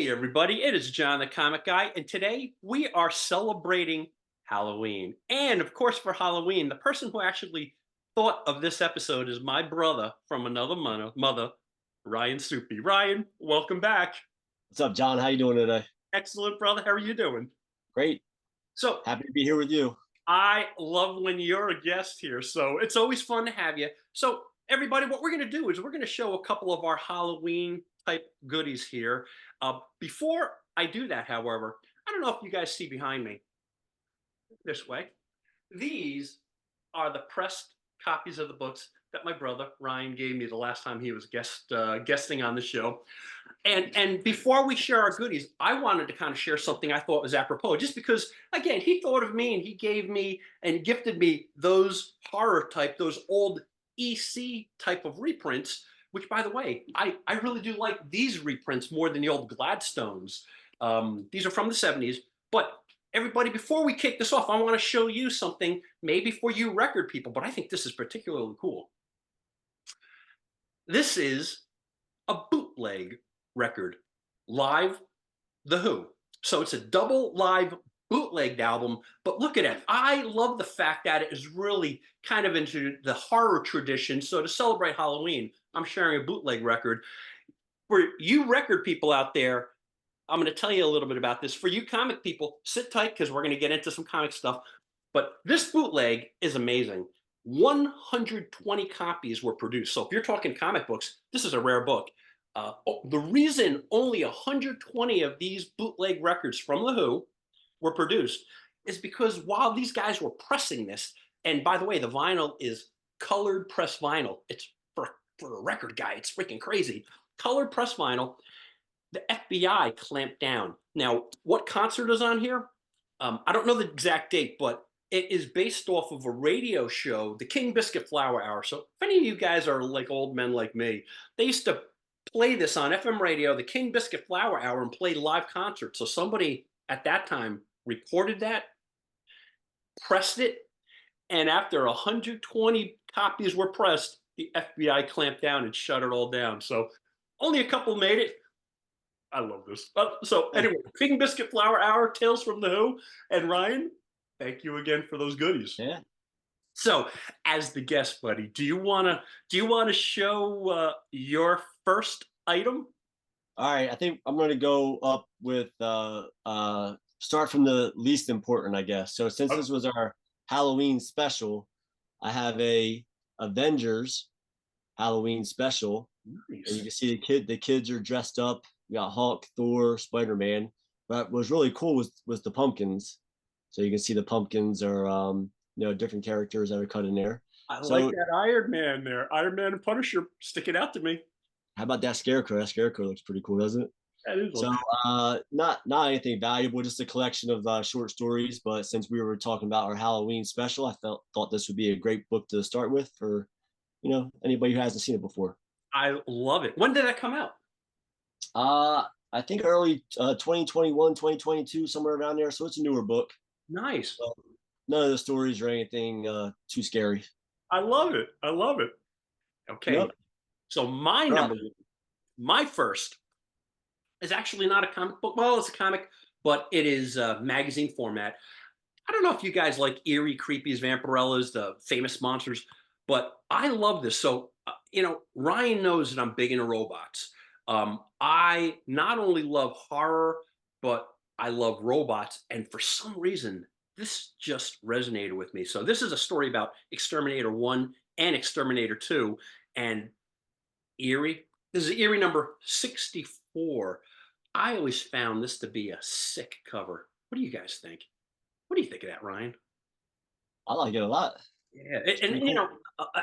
Hey everybody, it is John the Comic Guy, and today we are celebrating Halloween. And of course, for Halloween, the person who actually thought of this episode is my brother from another mother, Ryan Soupy. Ryan, welcome back. What's up, John? How you doing today? Excellent, brother. How are you doing? Great. So, Happy to be here with you. I love when you're a guest here, so it's always fun to have you. So, everybody, what we're going to do is we're going to show a couple of our Halloween type goodies here. Before I do that, however, I don't know if you guys see behind me this way. These are the pressed copies of the books that my brother Ryan gave me the last time he was guesting on the show. And before we share our goodies, I wanted to kind of share something I thought was apropos, just because again he thought of me and he gave me and gifted me those horror type, those old EC type of reprints. Which, by the way, I really do like these reprints more than the old Gladstones. These are from the 70s. But everybody, before we kick this off, I want to show you something, maybe for you record people, but I think this is particularly cool. This is a bootleg record, Live The Who. So it's a double live bootlegged album, but look at it. I love the fact that it is really kind of into the horror tradition. So to celebrate Halloween, I'm sharing a bootleg record. For you record people out there, I'm going to tell you a little bit about this. For you comic people, sit tight because we're going to get into some comic stuff. But this bootleg is amazing. 120 copies were produced. So if you're talking comic books, this is a rare book. The reason only 120 of these bootleg records from The Who were produced is because while these guys were pressing this, and by the way, the vinyl is colored press vinyl. It's for a record guy, it's freaking crazy. Colored press vinyl. The FBI clamped down. Now, what concert is on here? I don't know the exact date, but it is based off of a radio show, the King Biscuit Flower Hour. So if any of you guys are like old men like me, they used to play this on FM radio, the King Biscuit Flower Hour, and play live concerts. So somebody at that time recorded that, pressed it, and after 120 copies were pressed, the FBI clamped down and shut it all down. So only a couple made it. I love this. So anyway, King Biscuit Flower Hour, Tales from the Who, and Ryan, thank you again for those goodies. Yeah. So, as the guest, buddy, do you wanna show your first item? All right. I think I'm going to go up with start from the least important, I guess. So since Oh, this was our Halloween special, I have a Avengers Halloween special, and you nice. can see the kids are dressed up. We got Hulk, Thor, Spider-Man. But what was really cool was the pumpkins. So you can see the pumpkins are different characters that are cut in there. I like So that Iron Man there. Iron Man and Punisher sticking out to me. how about that scarecrow? That scarecrow looks pretty cool, doesn't it? That is So not anything valuable, just a collection of short stories. But since we were talking about our Halloween special, I thought this would be a great book to start with for anybody who hasn't seen it before. I love it. When did that come out? I think early 2021, 2022, somewhere around there. So it's a newer book. Nice. So none of the stories or anything too scary. I love it. I love it. Okay. Yep. So my All right. number, my first is actually not a comic book. Well, it's a comic, but it is magazine format. I don't know if you guys like eerie, creepies, vampirellas, the famous monsters, but I love this. So, Ryan knows that I'm big into robots. I not only love horror, but I love robots. And for some reason, this just resonated with me. So, this is a story about Exterminator 1 and Exterminator 2. And Eerie, this is Eerie number 64. I always found this to be a sick cover. What do you guys think? What do you think of that, Ryan? I like it a lot. Yeah, It's and, pretty and, you cool. know,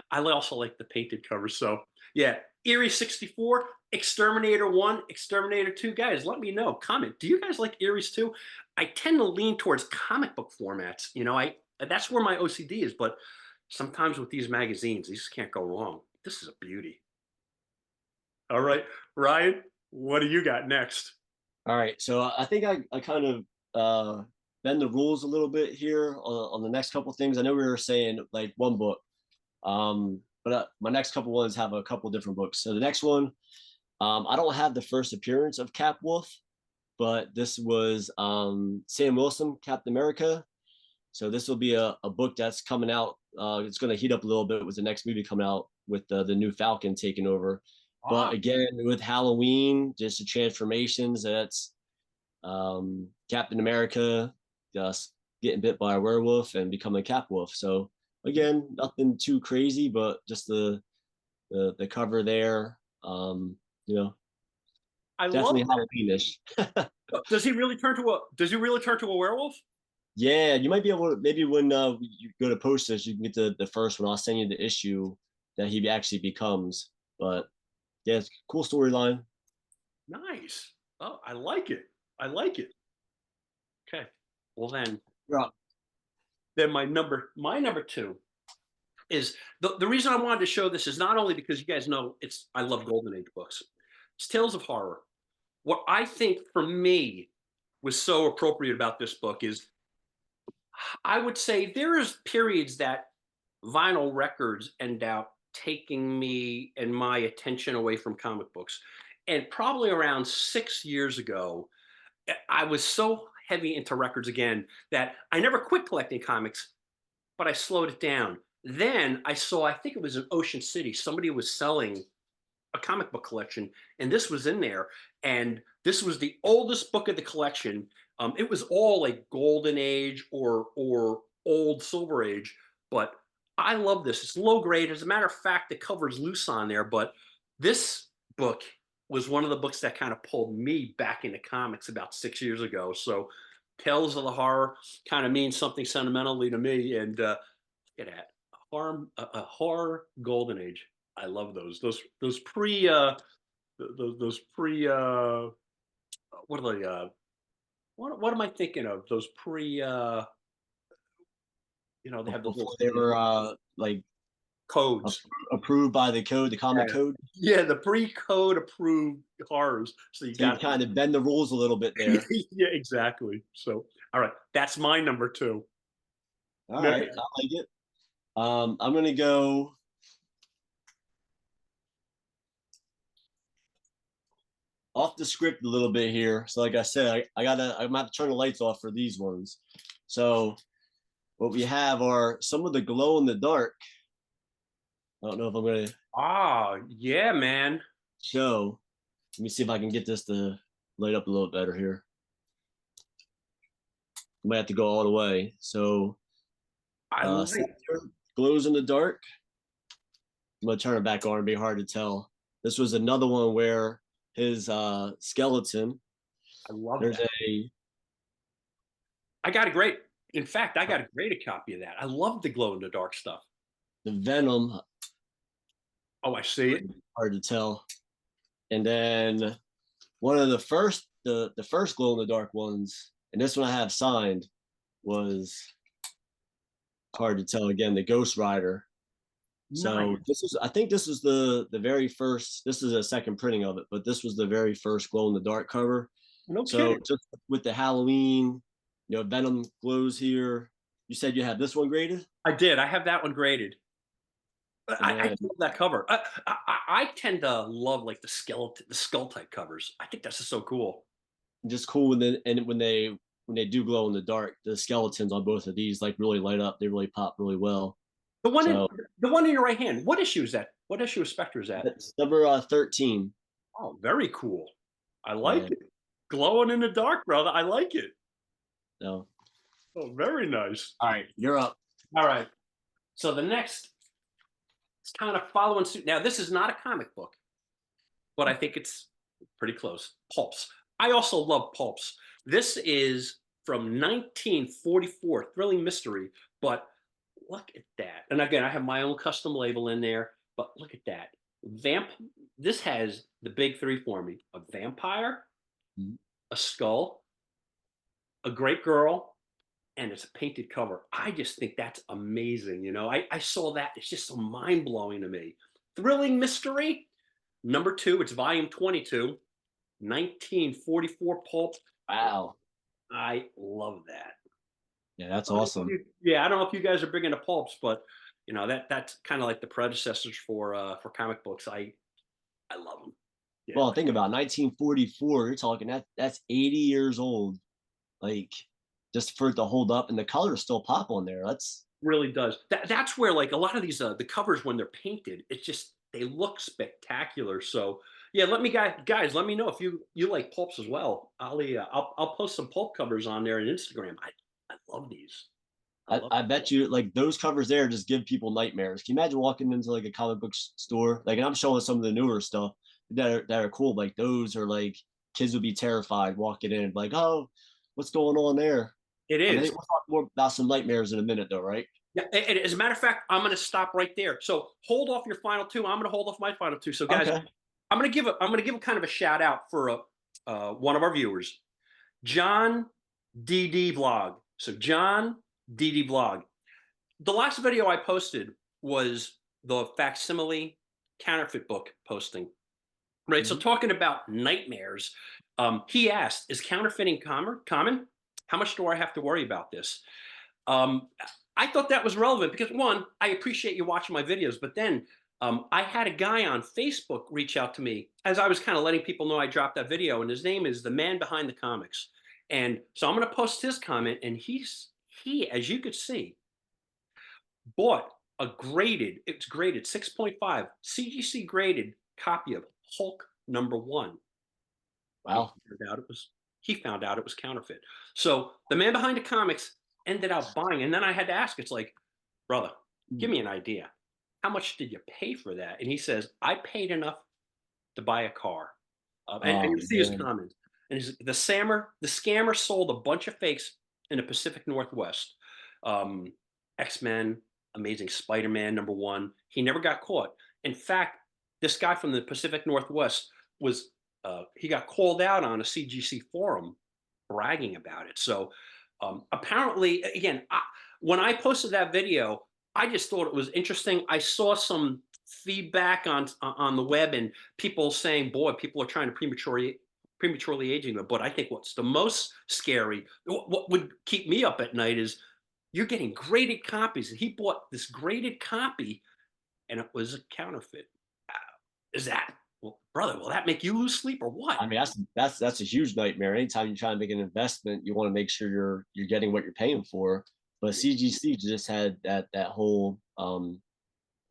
I also like the painted covers. So yeah, Eerie 64, Exterminator 1, Exterminator 2. Guys, let me know. Comment. Do you guys like Eerie's too? I tend to lean towards comic book formats. I that's where my OCD is, but sometimes with these magazines, you just can't go wrong. This is a beauty. All right, Ryan, what do you got next? All right. So I think I kind of bend the rules a little bit here on the next couple things. I know we were saying like one book, but my next couple ones have a couple different books. So the next one I don't have the first appearance of Cap Wolf, but this was Sam Wilson, Captain America. So this will be a book that's coming out. It's going to heat up a little bit with the next movie coming out with the new Falcon taking over. But Ah, again, with Halloween, just the transformations. That's Captain America just getting bit by a werewolf and becoming a Cap Wolf. So again, nothing too crazy, but just the cover there. You know, I love definitely Halloweenish. that. Does he really turn to a werewolf? Yeah, you might be able to maybe when you go to post this, you can get the first one. I'll send you the issue that he actually becomes. But yeah, it's a cool storyline. Nice. Oh, I like it. I like it. Okay. Well Yeah. then my number two is the reason I wanted to show this is not only because you guys know I love Golden Age books. It's Tales of Horror. What I think for me was so appropriate about this book is I would say there is periods that vinyl records end up taking me and my attention away from comic books. And probably around 6 years ago, I was so heavy into records again that I never quit collecting comics, but I slowed it down. Then I saw, I think it was in Ocean City, somebody was selling a comic book collection, and this was in there. And this was the oldest book of the collection. It was all like Golden Age or old Silver Age, but I love this. It's low grade. As a matter of fact, the cover's loose on there, but this book was one of the books that kind of pulled me back into comics about 6 years ago. So Tales of the Horror kind of means something sentimentally to me. And look at that. A horror golden age. I love those pre those pre what are they what am I thinking of? Those pre they have those little Before they things, were like codes. approved by the code, the comic Yeah. code. Yeah, the pre-code approved horrors. So you So you got kind of bend the rules a little bit there. yeah, exactly. So all right, that's my number two. All Ne- right, I like it. I'm gonna go off the script a little bit here. So, like I said, I'm gonna have to turn the lights off for these ones. So, what we have are some of the glow in the dark. I don't know if I'm gonna Ah, yeah, man. show. Let me see if I can get this to light up a little better here. I might have to go all the way. So, I like Scepter glows in the dark. I'm gonna turn it back on. It'd be hard to tell. This was another one where his skeleton. I love There's that. a I got a great in fact, I got a great copy of that. I love the glow in the dark stuff. the venom. Oh, I see it. Hard to tell. And then one of the first glow in the dark ones, and this one I have signed, was hard to tell again, the Ghost Rider. So Nice. this is I think this is the very first, this is a second printing of it, but this was the very first glow in the dark cover. No So kidding. just with the Halloween, Venom glows here. You said you had this one graded? I did. I have that one graded. And I then love that cover. I tend to love like the skull type covers. I think that's just so cool. just cool when they do glow in the dark, the skeletons on both of these like really light up. They really pop really well. The one in So the one in your right hand. What issue is that? What issue of Spectre is that? that's number 13. Oh, very cool. I Yeah. like it. Glowing in the dark, brother. I like it. So Oh, very nice. all right, you're up. All right. So the next is kind of following suit. Now, this is not a comic book, but I think it's pretty close. Pulps. I also love pulps. This is from 1944, thrilling mystery. But look at that. And again, I have my own custom label in there. But look at that. Vamp. This has the big three for me: a vampire, Mhm. a skull, a great girl, and it's a painted cover. I just think that's amazing. I saw that. It's just so mind blowing to me. Thrilling mystery. Number two, it's volume 22, 1944 pulp. Wow. I love that. Yeah, that's awesome. Yeah, I don't know if you guys are big into pulps, but that's kind of like the predecessors for comic books. I love them. Yeah, Well, think about 1944. You're talking that's 80 years old. Like just for it to hold up and the colors still pop on there. That's really does. That's where like a lot of these the covers when they're painted, it's just they look spectacular. So yeah, let me guys let me know if you like pulps as well. I'll post some pulp covers on there on Instagram. I love these. I love I bet you like those covers there just give people nightmares. Can you imagine walking into like a comic book store? Like, and I'm showing some of the newer stuff that are cool. Like those are like kids would be terrified walking in, like, oh, what's going on there? it I mean, is. we'll talk more about some nightmares in a minute, though, right? Yeah, and as a matter of fact, I'm going to stop right there. So hold off your final two. I'm going to hold off my final two. So guys, Okay. I'm going to give a kind of a shout out for one of our viewers, John DD Vlog. So John DD Vlog. The last video I posted was the facsimile counterfeit book posting. Right. So Mhm. talking about nightmares, he asked, "Is counterfeiting common? How much do I have to worry about this?" Um, I thought that was relevant because one, I appreciate you watching my videos, but then I had a guy on Facebook reach out to me as I was kind of letting people know I dropped that video, and his name is the man behind the comics. And so I'm going to post his comment, and he, as you could see, bought a graded, it's graded 6.5 CGC graded copy of Hulk #1. And Wow. he found out it was counterfeit. So the man behind the comics ended up buying, and then I had to ask, it's like, brother, give Mm. me an idea. How much did you pay for that? And he says, I paid enough to buy a car. And Oh you see his man. comment. And he's, the scammer sold a bunch of fakes in the Pacific Northwest. Um, X-Men, Amazing Spider-Man #1. He never got caught. In fact, this guy from the Pacific Northwest was he got called out on a CGC forum bragging about it. So apparently, again, when I posted that video, I just thought it was interesting. I saw some feedback on the web and people saying, "Boy, people are trying to prematurely aging them." But I think what's the most scary, what would keep me up at night, is you're getting graded copies, and he bought this graded copy, and it was a counterfeit. Uh, Is that well, brother? Will that make you lose sleep or what? I mean, that's a huge nightmare. Anytime you try to make an investment, you want to make sure you're getting what you're paying for. But CGC just had that whole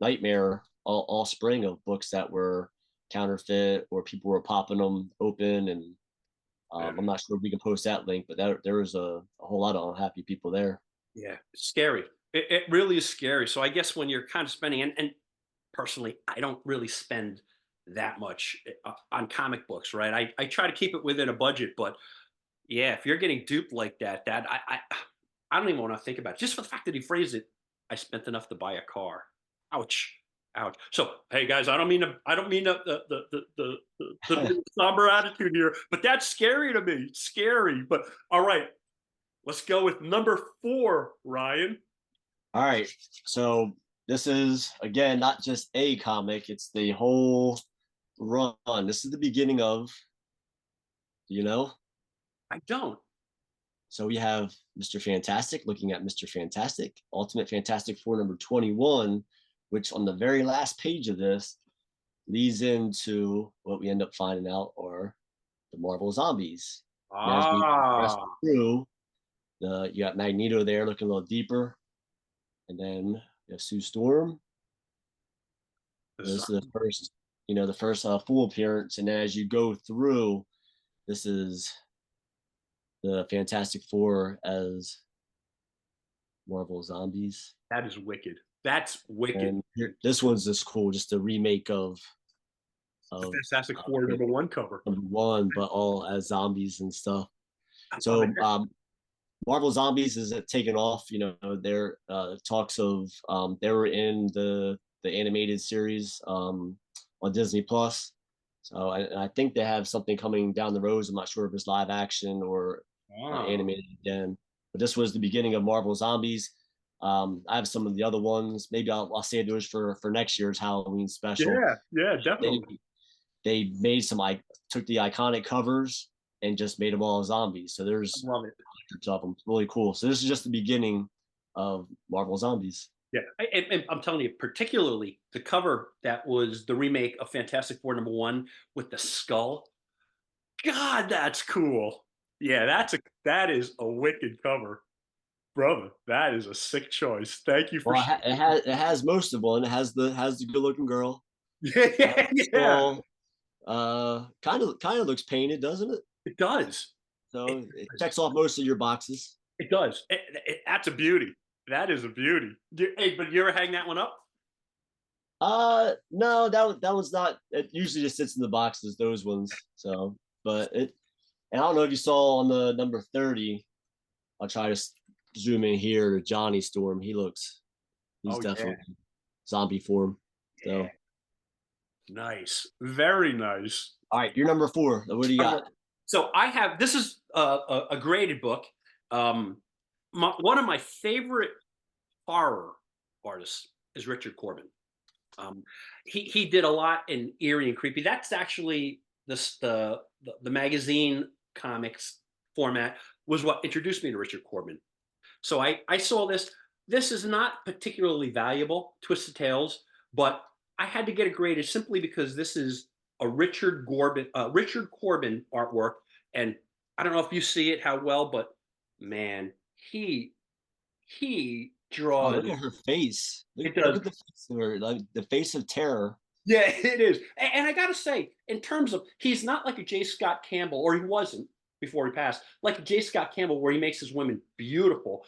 nightmare all spring of books that were counterfeit or people were popping them open. And Yeah. I'm not sure if we can post that link, but there was a whole lot of unhappy people there. Yeah, it's scary. It really is scary. So I guess when you're kind of spending, and personally, I don't really spend that much on comic books, right? I try to keep it within a budget, but yeah, if you're getting duped like that, I don't even want to think about it. Just for the fact that he phrased it, I spent enough to buy a car. Ouch. Ouch. So, hey guys, I don't mean the big somber attitude here, but that's scary to me. Scary. But all right, let's go with #4, Ryan. All right. So this is again not just a comic, it's the whole run. This is the beginning of, you know. I don't. So we have Mr. Fantastic looking at Mr. Fantastic, Ultimate Fantastic Four #21, which on the very last page of this leads into what we end up finding out are the Marvel Zombies. And as we progress Ah, through, you got Magneto there looking a little deeper, and then you have Sue Storm. the This is the zombie. first, the first full appearance, and as you go through, this is the Fantastic Four as Marvel Zombies. That is wicked. That's wicked. And this one's just cool, just a remake of The of Fantastic Four it, #1 cover. #1, but all as zombies and stuff. I love it. So Marvel Zombies is taken off. There talks of they were in the animated series on Disney Plus. So I think they have something coming down the road. I'm not sure if it's live action or Ah, animated again. But this was the beginning of Marvel Zombies. I have some of the other ones. Maybe I'll save those for next year's Halloween special. yeah, yeah, They definitely. they made some like took the iconic covers and just made them all zombies. So I there's love it. hundreds of them. Really cool. So this is just the beginning of Marvel Zombies. Yeah, and I'm telling you, particularly the cover that was the remake of Fantastic Four #1 with the skull. God, that's cool. Yeah, that is a wicked cover, brother. That is a sick choice. Thank you for Well, sharing. it has most of one. It has the good looking girl. Yeah, yeah, Skull. Kind of looks painted, doesn't it? it does. It So it does. checks off most of your boxes. It does. That's a beauty. That is a beauty. Hey, but you ever hang that one up? No, that one's not. It usually just sits in the boxes. Those ones. So, but it. And I don't know if you saw on the number 30. I'll try to zoom in here to Johnny Storm. He's Oh yeah, definitely zombie form. yeah. So, Nice. Very nice. all right, you're number 4. What do you Alright, got? so I have this is a graded book. One of my favorite horror artists is Richard Corbin. Um, he did a lot in eerie and creepy. That's actually the magazine comics format was what introduced me to Richard Corbin. So I saw this. This is not particularly valuable, Twisted Tales, but I had to get it graded simply because this is a Richard Corbin artwork, and I don't know if you see it how well, but man, he Oh, draws. look at her face. It Look does. at the face of her, like the face of terror. Yeah, it is. And I got to say, in terms of, he's not like a J. Scott Campbell, or he wasn't before he passed, like a J. Scott Campbell, where he makes his women beautiful.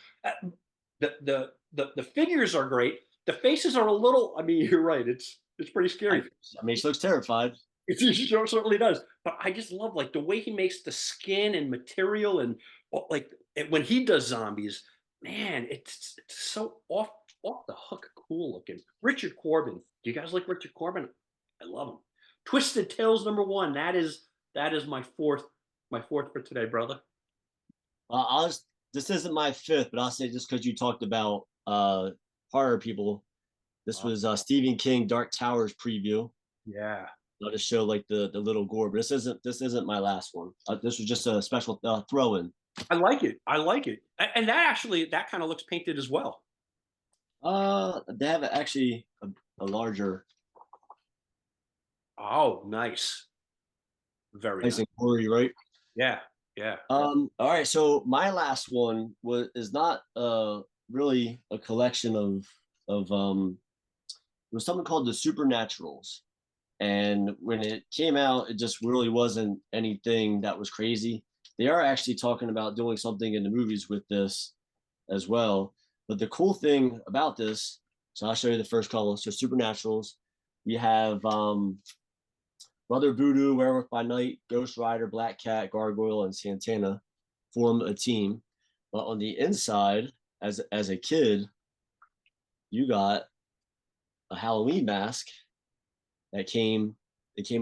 The figures are great. The faces are a little. I mean, you're right. It's pretty I, scary. I mean, she looks terrified. Certainly does. But I just love like the way he makes the skin and material, and like when he does zombies, man, it's so off the hook cool looking. Richard Corbin. Do you guys like Richard Corbin? I love him. Twisted Tales #1. That is my fourth for today, brother. This isn't my fifth, but I'll say just because you talked about horror people, this Oh, was Stephen King Dark Towers preview. yeah. I'll just show like the little gore, but this isn't my last one. This was just a special throw in. I like it. I like it. And that kind of looks painted as well. They have actually a larger, Oh, nice. Very nice nice. and gory, right? Yeah. Yeah. All right. So my last one is not really a collection of it was something called the Supernaturals. And when it came out, it just really wasn't anything that was crazy. They are actually talking about doing something in the movies with this as well. But the cool thing about this, so I'll show you the first couple. So Supernaturals, we have Brother Voodoo, Werewolf by Night, Ghost Rider, Black Cat, Gargoyle, and Santana form a team. But on the inside, as a kid, you got a Halloween mask that came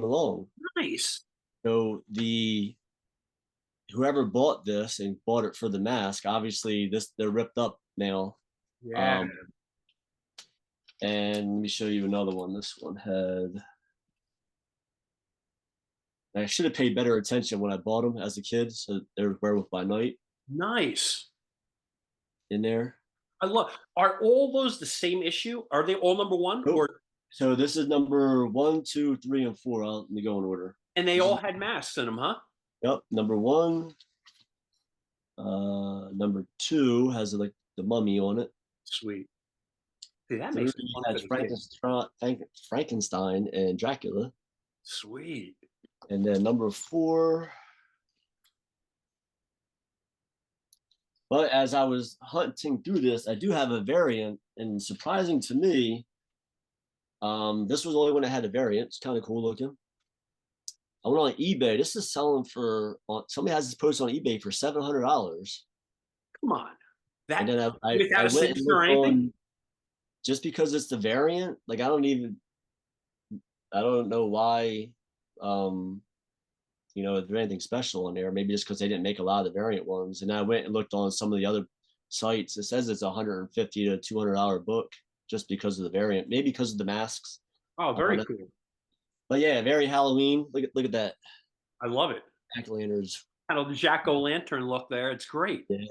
along. Nice. So the whoever bought this and bought it for the mask, obviously they're ripped up now. Yeah. Um, and let me show you another one. This one had. I should have paid better attention when I bought them as a kid. So there's Werewolf by Night Nice. in there. I love. Are all those the same issue? Are they all #1, Nope. or So this is number 1, 2, 3, and 4. Let me go in order. and they This all is had masks in them, huh? yep. Number 1. Number 2 has like the mummy on it. Sweet. See, that 3 makes it fun for has the kids. Frankenstein and Dracula. Sweet. And then number 4. But as I was hunting through this, I do have a variant, and surprising to me, this was the only one that had a variant. It's kind of cool looking. I went on eBay. This is selling for somebody has this post on eBay for $700. Come on. And That then without I a went and signature or looked anything? on just because it's the variant. Like I don't know why if there's anything special on there. Maybe just because they didn't make a lot of the variant ones. And I went and looked on some of the other sites. It says it's $150 to $200 book just because of the variant. Maybe because of the masks. Oh, I don't very know. cool. But yeah, very Halloween. Look at that. I love it. Jack lanterns. Kind of the Jack O' Lantern look there. It's great. Yeah.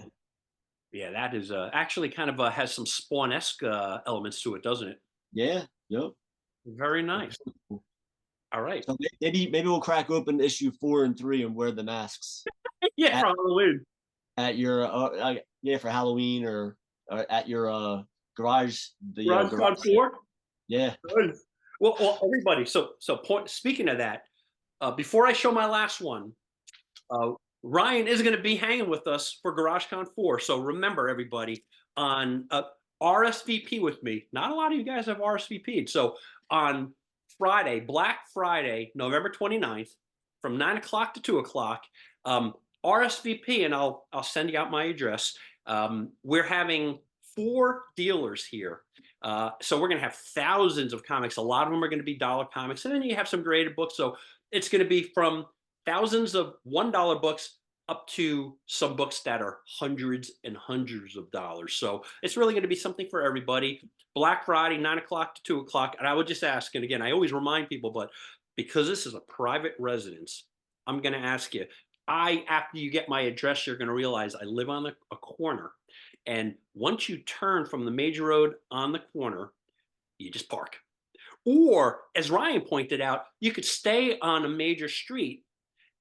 Yeah, that is actually kind of has some Spawn-esque elements to it, doesn't it? Yeah, yep. Very nice. All right. So maybe we'll crack open issue 4 and 3 and wear the masks Yeah, at for Halloween. your yeah, for Halloween, or at your garage, the Garage garage. Con 4. Yeah. Good. Well, everybody. So point. Speaking of that, before I show my last one, uh, Ryan is going to be hanging with us for GarageCon 4. So remember, everybody, on RSVP with me. Not a lot of you guys have RSVP'd. So on Friday, Black Friday, November 29th, from 9 o'clock to 2 o'clock, RSVP, and I'll send you out my address. We're having 4 dealers here. So we're going to have thousands of comics. A lot of them are going to be dollar comics. And then you have some graded books. So it's going to be from thousands of $1 books up to some books that are hundreds and hundreds of dollars. So it's really going to be something for everybody. Black Friday, 9 o'clock to 2 o'clock. And I would just ask, and again, I always remind people, but because this is a private residence, I'm going to ask you, after you get my address, you're going to realize I live on a corner. And once you turn from the major road on the corner, you just park. Or, as Ryan pointed out, you could stay on a major street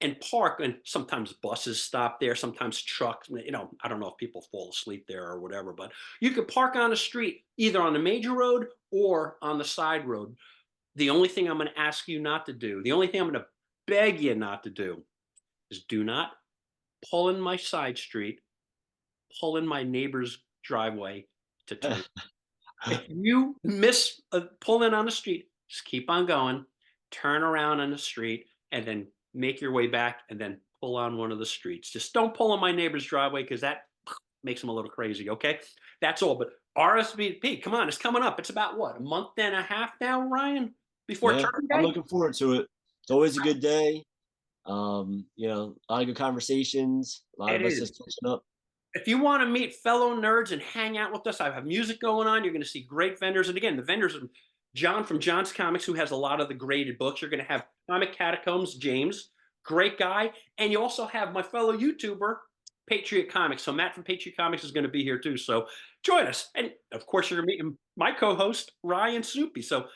and park, and sometimes buses stop there, sometimes trucks. I don't know if people fall asleep there or whatever, but you could park on the street, either on the major road or on the side road. The only thing I'm going to ask you not to do, the only thing I'm going to beg you not to do, is do not pull in my side street, pull in my neighbor's driveway to turn. If you miss pull in on the street, just keep on going, turn around on the street, and then make your way back, and then pull on one of the streets. Just don't pull on my neighbor's driveway because that makes them a little crazy. Okay, that's all. But RSVP, come on, it's coming up. It's about what, a month and a half now, Ryan, before Yeah, Turkey I'm Day. looking forward to it. It's always a good day. A lot of good conversations, a lot It of us is. just catching up. If you want to meet fellow nerds and hang out with us, I have music going on. You're going to see great vendors. And again, the vendors are John from John's Comics, who has a lot of the graded books. You're going to have Comic Catacombs, James, great guy. And you also have my fellow YouTuber, Patriot Comics. So Matt from Patriot Comics is going to be here too. So join us. And of course, you're going to meet my co-host, Ryan Soupy. So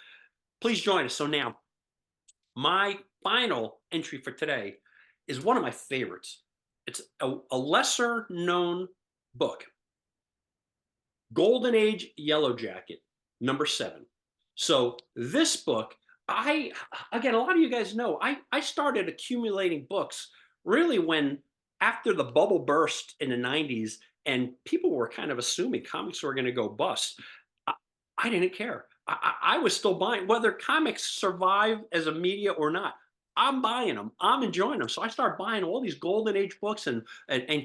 please join us. So now, my final entry for today is one of my favorites. It's a lesser known book, Golden Age Yellow Jacket, #7. So this book, again, a lot of you guys know, I started accumulating books really when, after the bubble burst in the 90s and people were kind of assuming comics were going to go bust. I, I didn't care. I was still buying, whether comics survive as a media or not. I'm buying them. I'm enjoying them. So I started buying all these Golden Age books and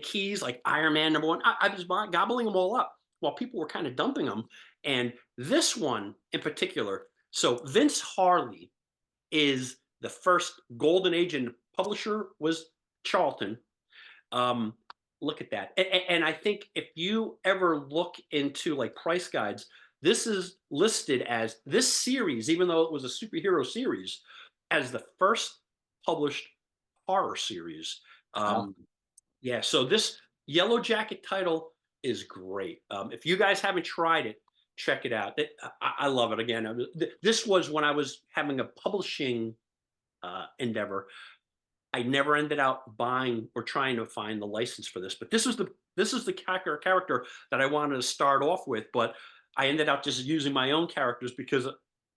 keys like Iron Man #1. I was gobbling them all up while people were kind of dumping them. And this one in particular, so Vince Harley is the first Golden Age, and publisher was Charlton. Um, Look at that. And I think if you ever look into like price guides, this is listed as this series, even though it was a superhero series, as the first published horror series. Wow. Yeah, so this Yellow Jacket title is great. If you guys haven't tried it, check it out. I love it. Again, this was when I was having a publishing endeavor. I never ended up buying or trying to find the license for this, but this is the character that I wanted to start off with. But I ended up just using my own characters because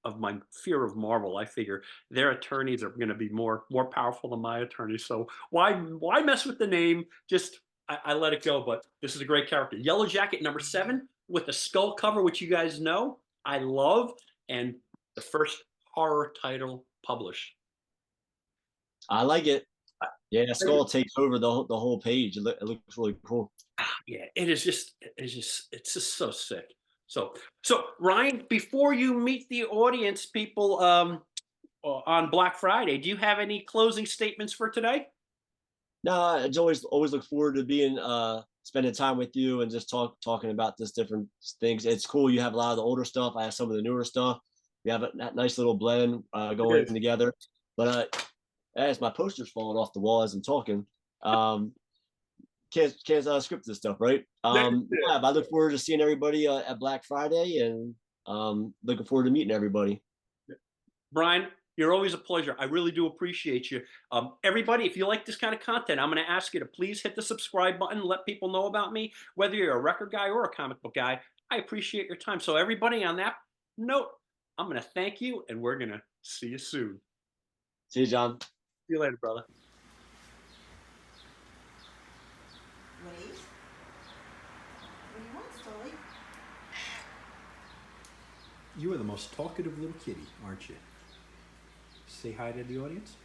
of my fear of Marvel. I figure their attorneys are going to be more powerful than my attorneys. So why mess with the name? Just I let it go. But this is a great character. Yellow Jacket #7 with the skull cover, which you guys know I love, and the first horror title published. I like it. Yeah, skull takes over the whole page. It looks really cool. Yeah, it's just so sick. So Ryan, before you meet the audience people on Black Friday, do you have any closing statements for today? No, it's always look forward to being spending time with you and just talking about this different things. It's cool. You have a lot of the older stuff. I have some of the newer stuff. We have that nice little blend going It is. together. But as my poster's falling off the wall as I'm talking, um, can't script this stuff, right? Yeah, but I look forward to seeing everybody at Black Friday, and looking forward to meeting everybody. Brian, you're always a pleasure. I really do appreciate you. Everybody, if you like this kind of content, I'm going to ask you to please hit the subscribe button, let people know about me, whether you're a record guy or a comic book guy. I appreciate your time. So, everybody, on that note, I'm going to thank you, and we're going to see you soon. See you, John. See you later, brother. Wait. What do you want, Stolly? You are the most talkative little kitty, aren't you? Say hi to the audience.